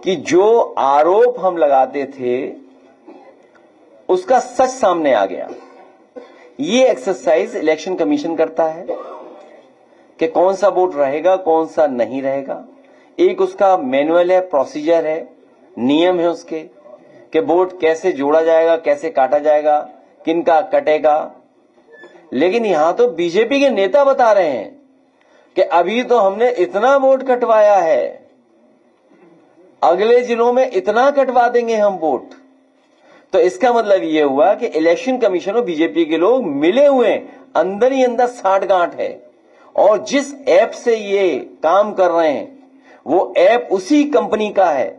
कि जो आरोप हम लगाते थे उसका सच सामने आ गया। ये एक्सरसाइज इलेक्शन कमीशन करता है कि कौन सा वोट रहेगा, कौन सा नहीं रहेगा। एक उसका मैनुअल है, प्रोसीजर है, नियम है उसके कि वोट कैसे जोड़ा जाएगा, कैसे काटा जाएगा, किनका कटेगा। लेकिन यहां तो बीजेपी के नेता बता रहे हैं कि अभी तो हमने इतना वोट कटवाया है, अगले जिलों में इतना कटवा देंगे हम वोट। तो इसका मतलब यह हुआ कि इलेक्शन कमीशन और बीजेपी के लोग मिले हुए अंदर ही अंदर साठगांठ है। और जिस ऐप से ये काम कर रहे हैं वो ऐप उसी कंपनी का है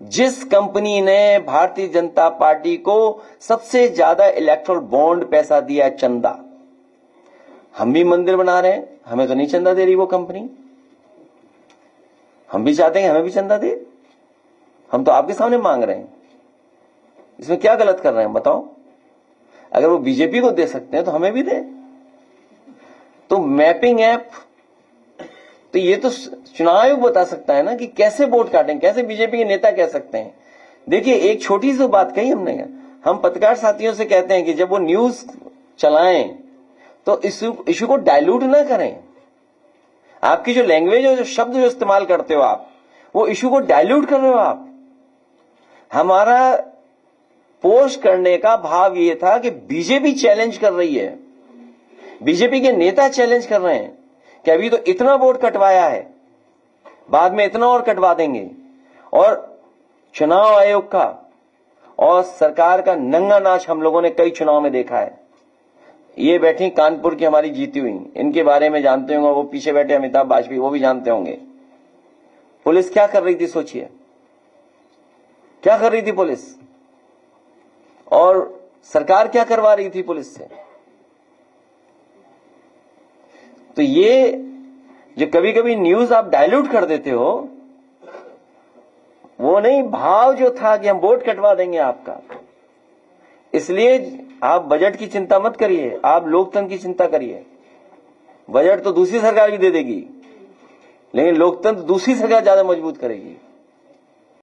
जिस कंपनी ने भारतीय जनता पार्टी को सबसे ज्यादा इलेक्टोरल बॉन्ड पैसा दिया, चंदा। हम भी मंदिर बना रहे हैं, हमें तो नहीं चंदा दे रही वो कंपनी। हम भी चाहते हैं हमें भी चंदा दे, हम तो आपके सामने मांग रहे हैं। इसमें क्या गलत कर रहे हैं बताओ? अगर वो बीजेपी को दे सकते हैं तो हमें भी दे। तो मैपिंग ऐप, तो ये तो चुनाव आयोग बता सकता है ना कि कैसे वोट काटें, कैसे बीजेपी के नेता कह सकते हैं। देखिए, एक छोटी सी बात कही हमने, हम पत्रकार साथियों से कहते हैं कि जब वो न्यूज चलाएं तो इशू को डाइल्यूट ना करें। आपकी जो लैंग्वेज है, जो शब्द जो इस्तेमाल करते हो आप, वो इशू को डाइल्यूट कर रहे हो आप। हमारा पोस्ट करने का भाव ये था कि बीजेपी चैलेंज कर रही है, बीजेपी के नेता चैलेंज कर रहे हैं कि अभी तो इतना वोट कटवाया है, बाद में इतना और कटवा देंगे। और चुनाव आयोग का और सरकार का नंगा नाच हम लोगों ने कई चुनाव में देखा है। ये बैठी कानपुर की हमारी जीती हुई, इनके बारे में जानते होंगे, वो पीछे बैठे अमिताभ वाजपेयी, वो भी जानते होंगे। पुलिस क्या कर रही थी सोचिए, क्या कर रही थी पुलिस, और सरकार क्या करवा रही थी पुलिस से। तो ये जो कभी कभी न्यूज आप डाइल्यूट कर देते हो, वो नहीं, भाव जो था कि हम वोट कटवा देंगे आपका। इसलिए आप बजट की चिंता मत करिए, आप लोकतंत्र की चिंता करिए। बजट तो दूसरी सरकार भी दे देगी, लेकिन लोकतंत्र दूसरी सरकार ज्यादा मजबूत करेगी।